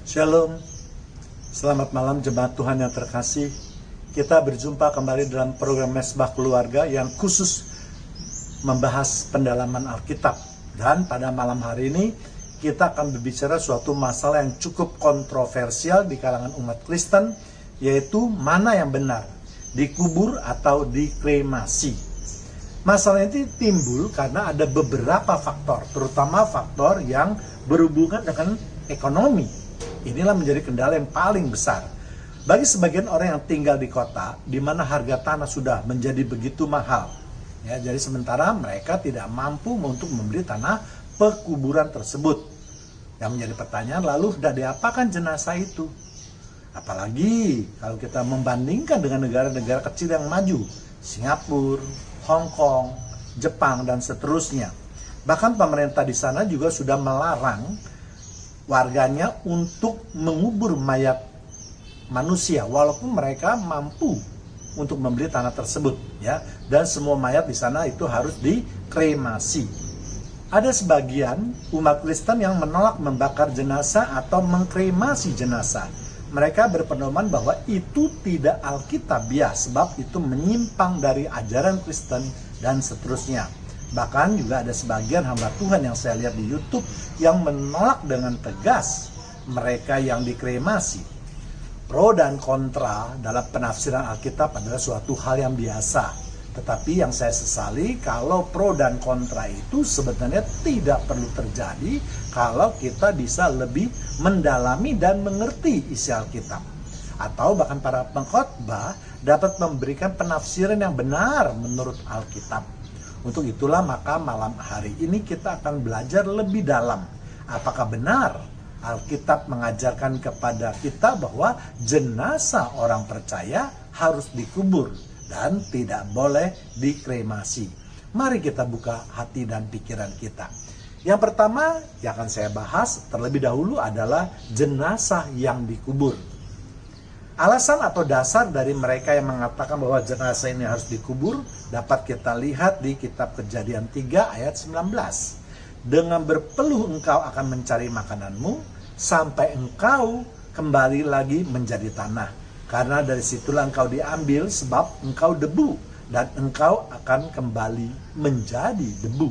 Shalom, selamat malam jemaat Tuhan yang terkasih. Kita berjumpa kembali dalam program Mesbah Keluarga yang khusus membahas pendalaman Alkitab. Dan pada malam hari ini kita akan berbicara suatu masalah yang cukup kontroversial di kalangan umat Kristen, yaitu mana yang benar, dikubur atau dikremasi. Masalah ini timbul karena ada beberapa faktor, terutama faktor yang berhubungan dengan ekonomi. Inilah menjadi kendala yang paling besar. Bagi sebagian orang yang tinggal di kota, di mana harga tanah sudah menjadi begitu mahal. Ya, jadi sementara mereka tidak mampu untuk membeli tanah pekuburan tersebut. Yang menjadi pertanyaan, lalu sudah diapakan jenazah itu? Apalagi kalau kita membandingkan dengan negara-negara kecil yang maju, Singapura, Hong Kong, Jepang, dan seterusnya. Bahkan pemerintah di sana juga sudah melarang warganya untuk mengubur mayat manusia walaupun mereka mampu untuk membeli tanah tersebut, ya. Dan semua mayat di sana itu harus dikremasi. Ada sebagian umat Kristen yang menolak membakar jenazah atau mengkremasi jenazah. Mereka berpedoman bahwa itu tidak alkitabiah sebab itu menyimpang dari ajaran Kristen dan seterusnya. Bahkan juga ada sebagian hamba Tuhan yang saya lihat di YouTube yang menolak dengan tegas mereka yang dikremasi. Pro dan kontra dalam penafsiran Alkitab adalah suatu hal yang biasa. Tetapi yang saya sesali kalau pro dan kontra itu sebenarnya tidak perlu terjadi kalau kita bisa lebih mendalami dan mengerti isi Alkitab. Atau bahkan para pengkhotbah dapat memberikan penafsiran yang benar menurut Alkitab. Untuk itulah maka malam hari ini kita akan belajar lebih dalam. Apakah benar Alkitab mengajarkan kepada kita bahwa jenazah orang percaya harus dikubur dan tidak boleh dikremasi? Mari kita buka hati dan pikiran kita. Yang pertama yang akan saya bahas terlebih dahulu adalah jenazah yang dikubur. Alasan atau dasar dari mereka yang mengatakan bahwa jenazah ini harus dikubur dapat kita lihat di kitab Kejadian 3 ayat 19. Dengan berpeluh engkau akan mencari makananmu sampai engkau kembali lagi menjadi tanah. Karena dari situlah engkau diambil sebab engkau debu dan engkau akan kembali menjadi debu.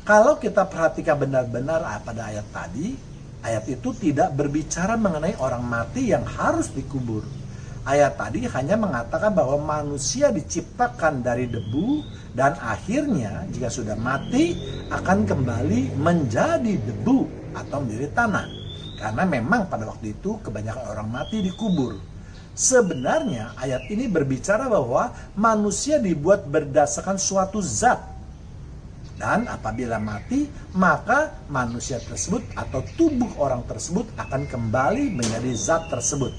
Kalau kita perhatikan benar-benar pada ayat tadi, ayat itu tidak berbicara mengenai orang mati yang harus dikubur. Ayat tadi hanya mengatakan bahwa manusia diciptakan dari debu dan akhirnya jika sudah mati akan kembali menjadi debu atau menjadi tanah. Karena memang pada waktu itu kebanyakan orang mati dikubur. Sebenarnya ayat ini berbicara bahwa manusia dibuat berdasarkan suatu zat. Dan apabila mati, maka manusia tersebut atau tubuh orang tersebut akan kembali menjadi zat tersebut.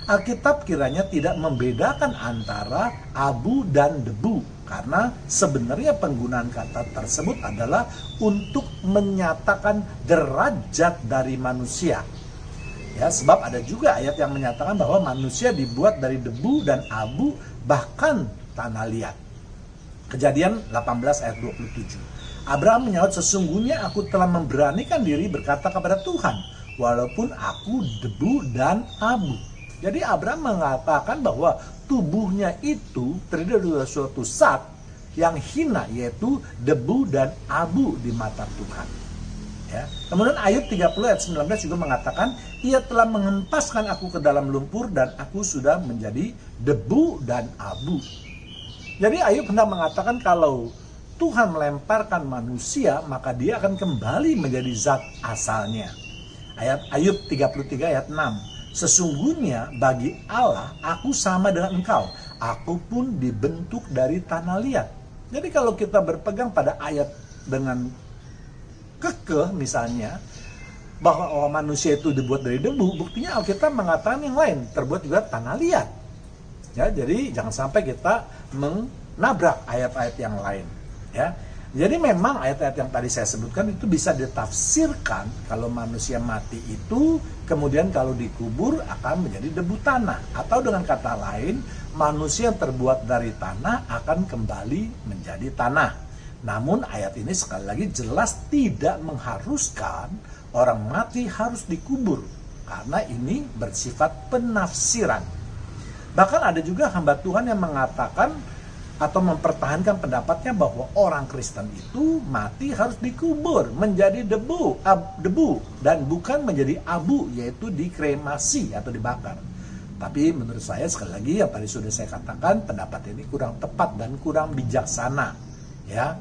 Alkitab kiranya tidak membedakan antara abu dan debu, karena sebenarnya penggunaan kata tersebut adalah untuk menyatakan derajat dari manusia. Ya, sebab ada juga ayat yang menyatakan bahwa manusia dibuat dari debu dan abu, bahkan tanah liat. Kejadian 18 ayat 27. Abraham menyaut, sesungguhnya aku telah memberanikan diri berkata kepada Tuhan, walaupun aku debu dan abu. Jadi Abraham mengatakan bahwa tubuhnya itu terdiri dari suatu zat yang hina, yaitu debu dan abu di mata Tuhan. Ya. Kemudian ayat 30 ayat 19 juga mengatakan, ia telah menghempaskan aku ke dalam lumpur dan aku sudah menjadi debu dan abu. Jadi Ayub hendak mengatakan kalau Tuhan melemparkan manusia, maka dia akan kembali menjadi zat asalnya. Ayub 33 ayat 6. Sesungguhnya bagi Allah aku sama dengan engkau, aku pun dibentuk dari tanah liat. Jadi kalau kita berpegang pada ayat dengan kekeh misalnya, bahwa manusia itu dibuat dari debu, buktinya Alkitab mengatakan yang lain, terbuat juga tanah liat. Ya, jadi jangan sampai kita menabrak ayat-ayat yang lain. Ya, jadi memang ayat-ayat yang tadi saya sebutkan itu bisa ditafsirkan kalau manusia mati itu kemudian kalau dikubur akan menjadi debu tanah, atau dengan kata lain manusia yang terbuat dari tanah akan kembali menjadi tanah. Namun ayat ini sekali lagi jelas tidak mengharuskan orang mati harus dikubur. karena ini bersifat penafsiran. Bahkan ada juga hamba Tuhan yang mengatakan atau mempertahankan pendapatnya bahwa orang Kristen itu mati harus dikubur menjadi debu dan bukan menjadi abu, yaitu dikremasi atau dibakar. Tapi menurut saya, sekali lagi yang tadi sudah saya katakan, pendapat ini kurang tepat dan kurang bijaksana, ya.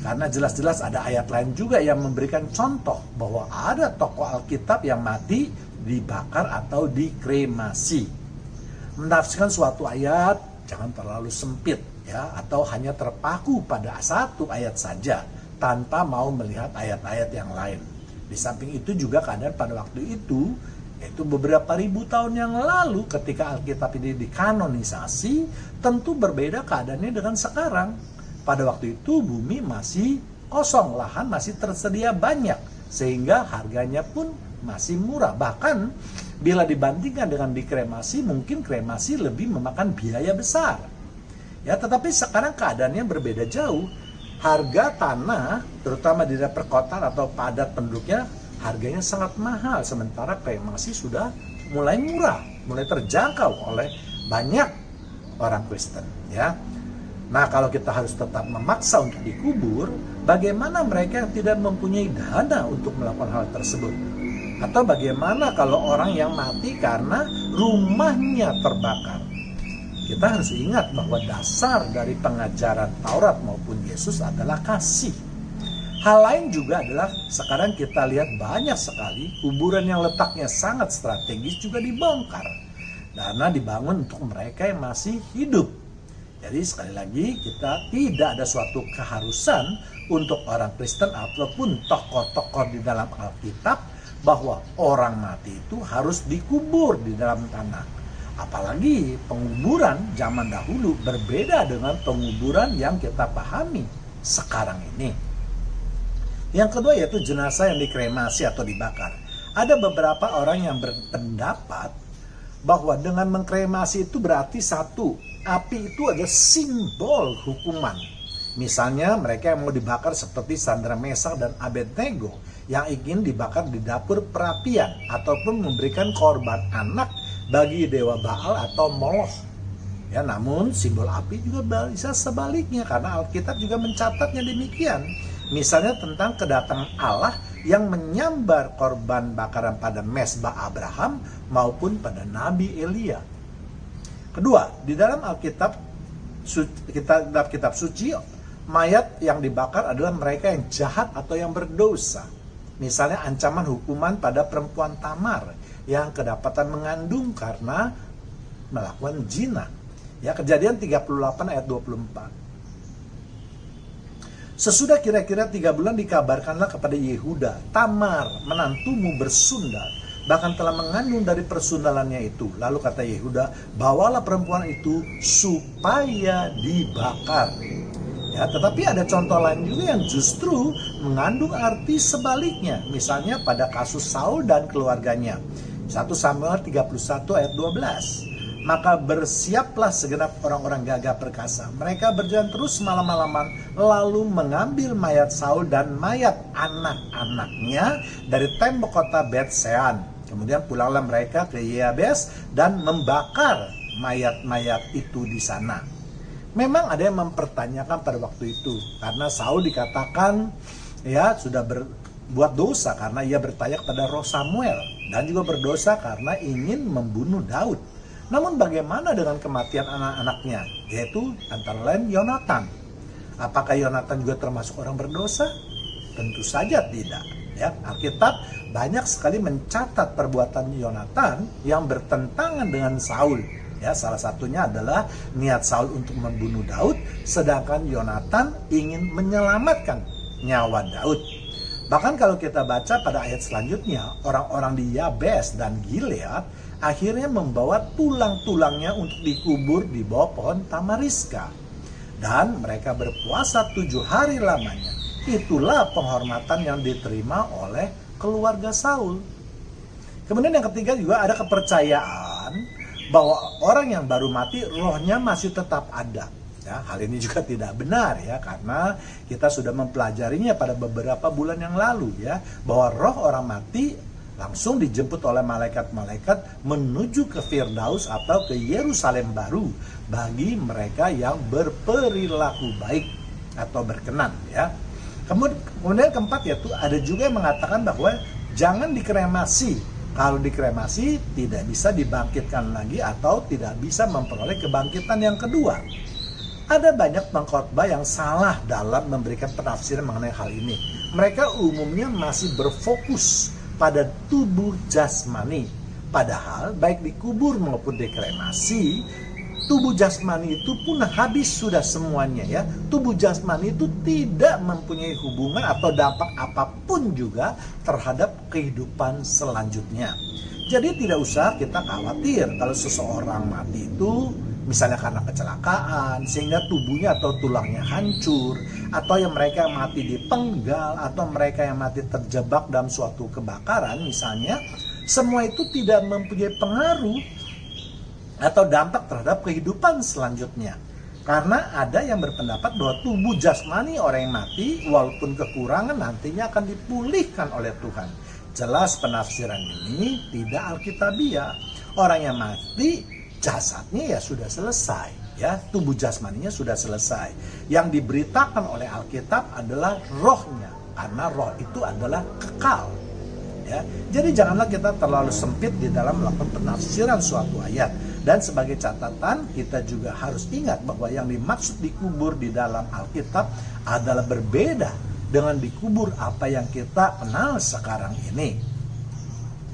Karena jelas-jelas ada ayat lain juga yang memberikan contoh bahwa ada tokoh Alkitab yang mati dibakar atau dikremasi. Menafsirkan suatu ayat jangan terlalu sempit, ya, atau hanya terpaku pada satu ayat saja tanpa mau melihat ayat-ayat yang lain. Di samping itu juga keadaan pada waktu itu, yaitu beberapa ribu tahun yang lalu ketika Alkitab ini dikanonisasi, tentu berbeda keadaannya dengan sekarang. Pada waktu itu bumi masih kosong, lahan masih tersedia banyak, sehingga harganya pun masih murah. Bahkan bila dibandingkan dengan dikremasi, mungkin kremasi lebih memakan biaya besar. Ya, tetapi sekarang keadaannya berbeda jauh. Harga tanah, terutama di daerah perkotaan atau padat penduduknya, harganya sangat mahal. Sementara kremasi sudah mulai murah, mulai terjangkau oleh banyak orang Kristen. Ya, nah kalau kita harus tetap memaksa untuk dikubur, bagaimana mereka yang tidak mempunyai dana untuk melakukan hal tersebut? Atau bagaimana kalau orang yang mati karena rumahnya terbakar? Kita harus ingat bahwa dasar dari pengajaran Taurat maupun Yesus adalah kasih. Hal lain juga adalah sekarang kita lihat banyak sekali kuburan yang letaknya sangat strategis juga dibongkar. Karena dibangun untuk mereka yang masih hidup. Jadi sekali lagi kita tidak ada suatu keharusan untuk orang Kristen ataupun tokoh-tokoh di dalam Alkitab bahwa orang mati itu harus dikubur di dalam tanah. Apalagi penguburan zaman dahulu berbeda dengan penguburan yang kita pahami sekarang ini. Yang kedua yaitu jenazah yang dikremasi atau dibakar. Ada beberapa orang yang berpendapat bahwa dengan mengkremasi itu berarti satu, api itu adalah simbol hukuman. Misalnya mereka yang mau dibakar seperti Sandra Mesak dan Abednego yang ingin dibakar di dapur perapian ataupun memberikan korban anak bagi dewa Baal atau Moloch. Ya, namun simbol api juga bisa sebaliknya karena Alkitab juga mencatatnya demikian. Misalnya tentang kedatangan Allah yang menyambar korban bakaran pada mezbah Abraham maupun pada Nabi Elia. Kedua, di dalam Alkitab kitab suci, mayat yang dibakar adalah mereka yang jahat atau yang berdosa. Misalnya ancaman hukuman pada perempuan Tamar yang kedapatan mengandung karena melakukan zina. Ya, Kejadian 38 ayat 24. Sesudah kira-kira 3 bulan dikabarkanlah kepada Yehuda, Tamar menantumu bersundal, bahkan telah mengandung dari persundalannya itu. Lalu kata Yehuda, bawalah perempuan itu supaya dibakar. Ya, tetapi ada contoh lain juga yang justru mengandung arti sebaliknya. Misalnya pada kasus Saul dan keluarganya. 1 Samuel 31 ayat 12. Maka bersiaplah segenap orang-orang gagah perkasa. Mereka berjalan terus malam-malaman, lalu mengambil mayat Saul dan mayat anak-anaknya dari tembok kota Bet-Sean. Kemudian pulanglah mereka ke Yabes dan membakar mayat-mayat itu di sana. Memang ada yang mempertanyakan pada waktu itu, karena Saul dikatakan ya sudah berbuat dosa karena ia bertanya kepada roh Samuel, dan juga berdosa karena ingin membunuh Daud. Namun bagaimana dengan kematian anak-anaknya, yaitu antara lain Yonatan? Apakah Yonatan juga termasuk orang berdosa? Tentu saja tidak. Ya, Alkitab banyak sekali mencatat perbuatan Yonatan yang bertentangan dengan Saul. Ya, salah satunya adalah niat Saul untuk membunuh Daud, sedangkan Yonatan ingin menyelamatkan nyawa Daud. Bahkan kalau kita baca pada ayat selanjutnya, orang-orang di Yabes dan Gilead akhirnya membawa tulang-tulangnya untuk dikubur di bawah pohon tamariska. Dan mereka berpuasa 7 hari lamanya. Itulah penghormatan yang diterima oleh keluarga Saul. Kemudian yang ketiga juga ada kepercayaan bahwa orang yang baru mati rohnya masih tetap ada. Ya, hal ini juga tidak benar ya, karena kita sudah mempelajarinya pada beberapa bulan yang lalu ya, bahwa roh orang mati langsung dijemput oleh malaikat-malaikat menuju ke Firdaus atau ke Yerusalem baru bagi mereka yang berperilaku baik atau berkenan, ya. Kemudian keempat, yaitu ada juga yang mengatakan bahwa jangan dikremasi. Kalau dikremasi tidak bisa dibangkitkan lagi atau tidak bisa memperoleh kebangkitan yang kedua. Ada banyak pengkhotbah yang salah dalam memberikan penafsiran mengenai hal ini. Mereka umumnya masih berfokus pada tubuh jasmani. Padahal baik dikubur maupun dikremasi, tubuh jasmani itu pun habis sudah semuanya, ya. Tubuh jasmani itu tidak mempunyai hubungan atau dampak apapun juga terhadap kehidupan selanjutnya. Jadi tidak usah kita khawatir kalau seseorang mati itu misalnya karena kecelakaan sehingga tubuhnya atau tulangnya hancur, atau yang mereka yang mati dipenggal, atau mereka yang mati terjebak dalam suatu kebakaran misalnya, semua itu tidak mempunyai pengaruh atau dampak terhadap kehidupan selanjutnya. Karena ada yang berpendapat bahwa tubuh jasmani orang yang mati walaupun kekurangan nantinya akan dipulihkan oleh Tuhan. Jelas penafsiran ini tidak alkitabiah. Orang yang mati jasadnya ya sudah selesai, ya, tubuh jasmaninya sudah selesai. Yang diberitakan oleh Alkitab adalah rohnya, karena roh itu adalah kekal, ya. Jadi janganlah kita terlalu sempit di dalam melakukan penafsiran suatu ayat. Dan sebagai catatan, kita juga harus ingat bahwa yang dimaksud dikubur di dalam Alkitab adalah berbeda dengan dikubur apa yang kita kenal sekarang ini.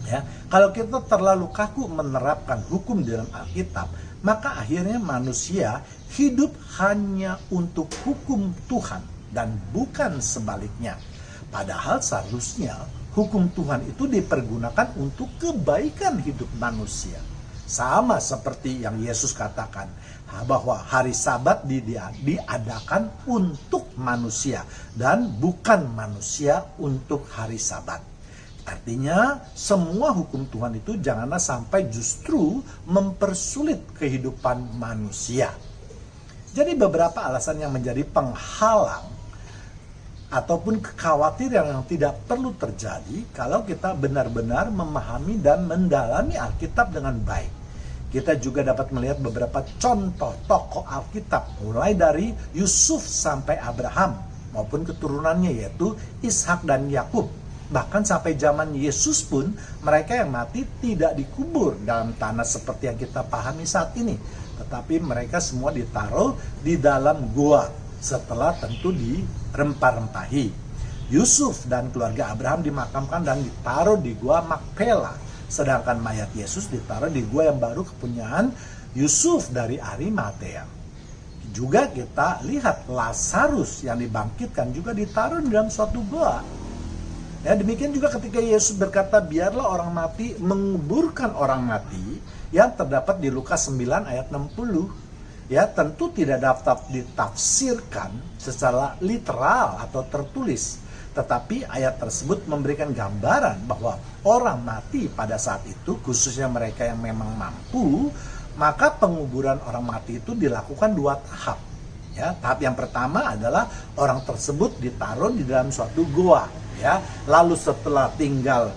Ya, kalau kita terlalu kaku menerapkan hukum di dalam Alkitab, maka akhirnya manusia hidup hanya untuk hukum Tuhan dan bukan sebaliknya. Padahal seharusnya hukum Tuhan itu dipergunakan untuk kebaikan hidup manusia. Sama seperti yang Yesus katakan, bahwa hari Sabat diadakan untuk manusia dan bukan manusia untuk hari Sabat. Artinya semua hukum Tuhan itu janganlah sampai justru mempersulit kehidupan manusia. Jadi beberapa alasan yang menjadi penghalang ataupun kekhawatiran yang tidak perlu terjadi kalau kita benar-benar memahami dan mendalami Alkitab dengan baik. Kita juga dapat melihat beberapa contoh tokoh Alkitab, mulai dari Yusuf sampai Abraham maupun keturunannya, yaitu Ishak dan Yakub. Bahkan sampai zaman Yesus pun mereka yang mati tidak dikubur dalam tanah seperti yang kita pahami saat ini, tetapi mereka semua ditaruh di dalam gua setelah tentu dirempah-rempahi. Yusuf dan keluarga Abraham dimakamkan dan ditaruh di gua Makpela, sedangkan mayat Yesus ditaruh di gua yang baru kepunyaan Yusuf dari Arimatea. Juga kita lihat Lazarus yang dibangkitkan juga ditaruh di dalam suatu gua. Ya, demikian juga ketika Yesus berkata, biarlah orang mati menguburkan orang mati, yang terdapat di Lukas 9 ayat 60. Ya, tentu tidak dapat ditafsirkan secara literal atau tertulis. Tetapi ayat tersebut memberikan gambaran bahwa orang mati pada saat itu, khususnya mereka yang memang mampu, maka penguburan orang mati itu dilakukan 2 tahap. Ya, tahap yang pertama adalah orang tersebut ditaruh di dalam suatu goa. Ya, lalu setelah tinggal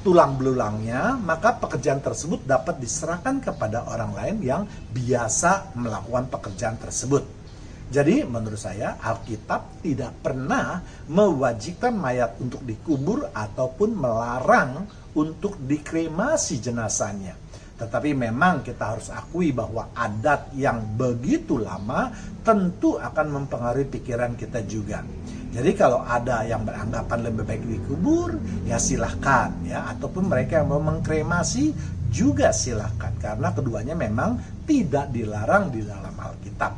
tulang belulangnya, maka pekerjaan tersebut dapat diserahkan kepada orang lain yang biasa melakukan pekerjaan tersebut. Jadi menurut saya Alkitab tidak pernah mewajibkan mayat untuk dikubur ataupun melarang untuk dikremasi jenazahnya. Tetapi memang kita harus akui bahwa adat yang begitu lama tentu akan mempengaruhi pikiran kita juga. Jadi kalau ada yang beranggapan lebih baik dikubur, ya silahkan, ya. Ataupun mereka yang mau mengkremasi juga silahkan, karena keduanya memang tidak dilarang di dalam Alkitab.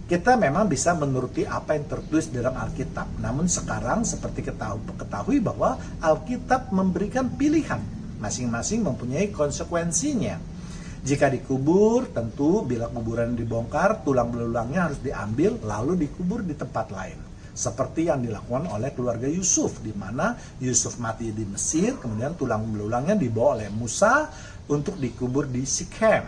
Kita memang bisa menuruti apa yang tertulis dalam Alkitab. Namun sekarang seperti ketahui bahwa Alkitab memberikan pilihan. Masing-masing mempunyai konsekuensinya. Jika dikubur, tentu bila kuburan dibongkar, tulang belulangnya harus diambil lalu dikubur di tempat lain. Seperti yang dilakukan oleh keluarga Yusuf, di mana Yusuf mati di Mesir, kemudian tulang belulangnya dibawa oleh Musa untuk dikubur di Sikhem.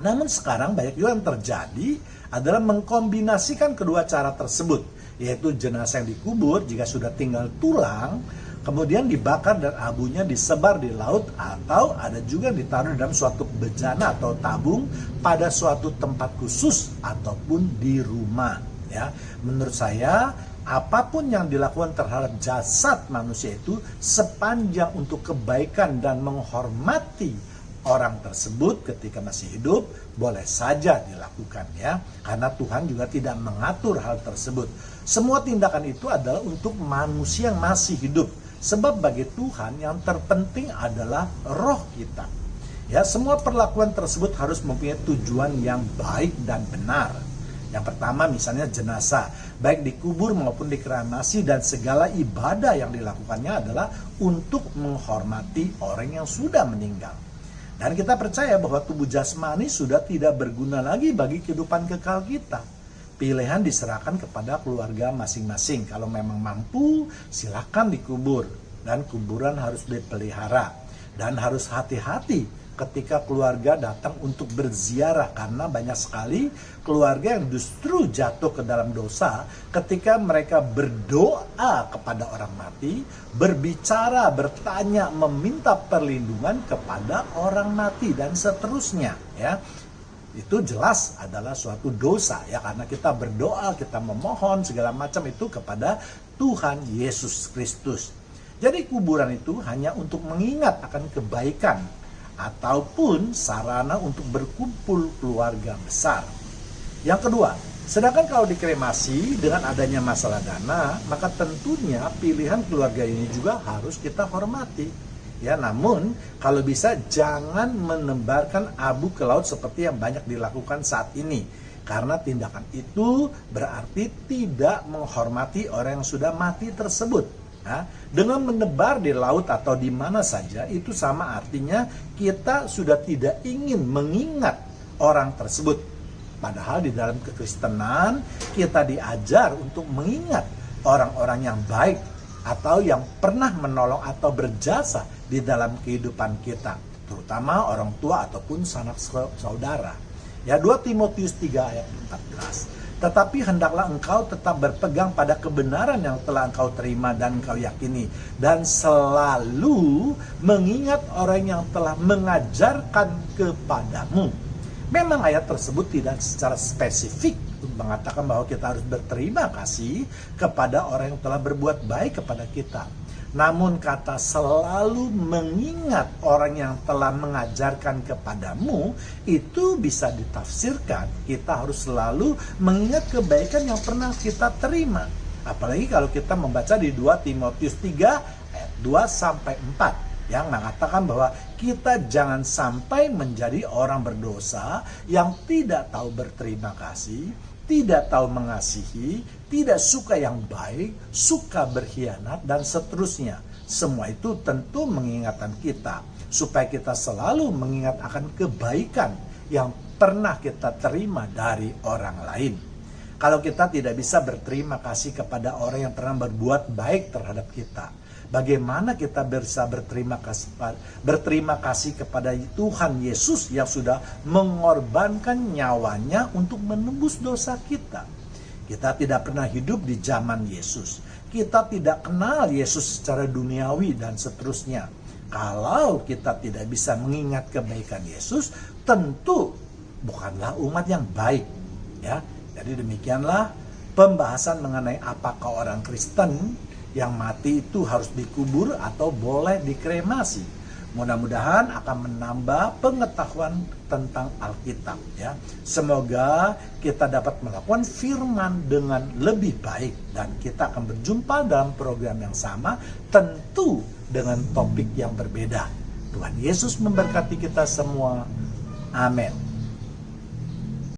Namun sekarang banyak juga yang terjadi adalah mengkombinasikan kedua cara tersebut, yaitu jenazah yang dikubur jika sudah tinggal tulang, kemudian dibakar dan abunya disebar di laut, atau ada juga ditaruh dalam suatu bejana atau tabung pada suatu tempat khusus ataupun di rumah. Ya, menurut saya apapun yang dilakukan terhadap jasad manusia itu sepanjang untuk kebaikan dan menghormati orang tersebut ketika masih hidup boleh saja dilakukan, ya, karena Tuhan juga tidak mengatur hal tersebut. Semua tindakan itu adalah untuk manusia yang masih hidup, sebab bagi Tuhan yang terpenting adalah roh kita. Ya, semua perlakuan tersebut harus mempunyai tujuan yang baik dan benar. Yang pertama misalnya jenazah, baik dikubur maupun dikremasi, dan segala ibadah yang dilakukannya adalah untuk menghormati orang yang sudah meninggal. Dan kita percaya bahwa tubuh jasmani sudah tidak berguna lagi bagi kehidupan kekal kita. Pilihan diserahkan kepada keluarga masing-masing. Kalau memang mampu, silakan dikubur. Dan kuburan harus dipelihara. Dan harus hati-hati ketika keluarga datang untuk berziarah, karena banyak sekali keluarga yang justru jatuh ke dalam dosa ketika mereka berdoa kepada orang mati, berbicara, bertanya, meminta perlindungan kepada orang mati dan seterusnya, ya. Itu jelas adalah suatu dosa, ya, karena kita berdoa, kita memohon segala macam itu kepada Tuhan Yesus Kristus. Jadi kuburan itu hanya untuk mengingat akan kebaikan ataupun sarana untuk berkumpul keluarga besar. Yang kedua, sedangkan kalau dikremasi dengan adanya masalah dana, maka tentunya pilihan keluarga ini juga harus kita hormati. Ya, namun kalau bisa jangan menebarkan abu ke laut seperti yang banyak dilakukan saat ini. Karena tindakan itu berarti tidak menghormati orang yang sudah mati tersebut. Nah, dengan menebar di laut atau di mana saja, itu sama artinya kita sudah tidak ingin mengingat orang tersebut. Padahal di dalam kekristenan kita diajar untuk mengingat orang-orang yang baik atau yang pernah menolong atau berjasa di dalam kehidupan kita, terutama orang tua ataupun sanak saudara. Ya, 2 Timotius 3 ayat 14. Tetapi hendaklah engkau tetap berpegang pada kebenaran yang telah engkau terima dan engkau yakini, dan selalu mengingat orang yang telah mengajarkan kepadamu. Memang ayat tersebut tidak secara spesifik mengatakan bahwa kita harus berterima kasih kepada orang yang telah berbuat baik kepada kita. Namun kata selalu mengingat orang yang telah mengajarkan kepadamu itu bisa ditafsirkan kita harus selalu mengingat kebaikan yang pernah kita terima. Apalagi kalau kita membaca di 2 Timotius 3 ayat 2-4 yang mengatakan bahwa kita jangan sampai menjadi orang berdosa yang tidak tahu berterima kasih, tidak tahu mengasihi, tidak suka yang baik, suka berkhianat, dan seterusnya. Semua itu tentu mengingatkan kita, supaya kita selalu mengingat akan kebaikan yang pernah kita terima dari orang lain. Kalau kita tidak bisa berterima kasih kepada orang yang pernah berbuat baik terhadap kita, bagaimana kita bisa berterima kasih kepada Tuhan Yesus yang sudah mengorbankan nyawanya untuk menembus dosa kita? Kita tidak pernah hidup di zaman Yesus. Kita tidak kenal Yesus secara duniawi dan seterusnya. Kalau kita tidak bisa mengingat kebaikan Yesus, tentu bukanlah umat yang baik, ya. Jadi demikianlah pembahasan mengenai apakah orang Kristen yang mati itu harus dikubur atau boleh dikremasi. Mudah-mudahan akan menambah pengetahuan tentang Alkitab, ya. Semoga kita dapat melakukan firman dengan lebih baik, dan kita akan berjumpa dalam program yang sama, tentu dengan topik yang berbeda. Tuhan Yesus memberkati kita semua. Amin.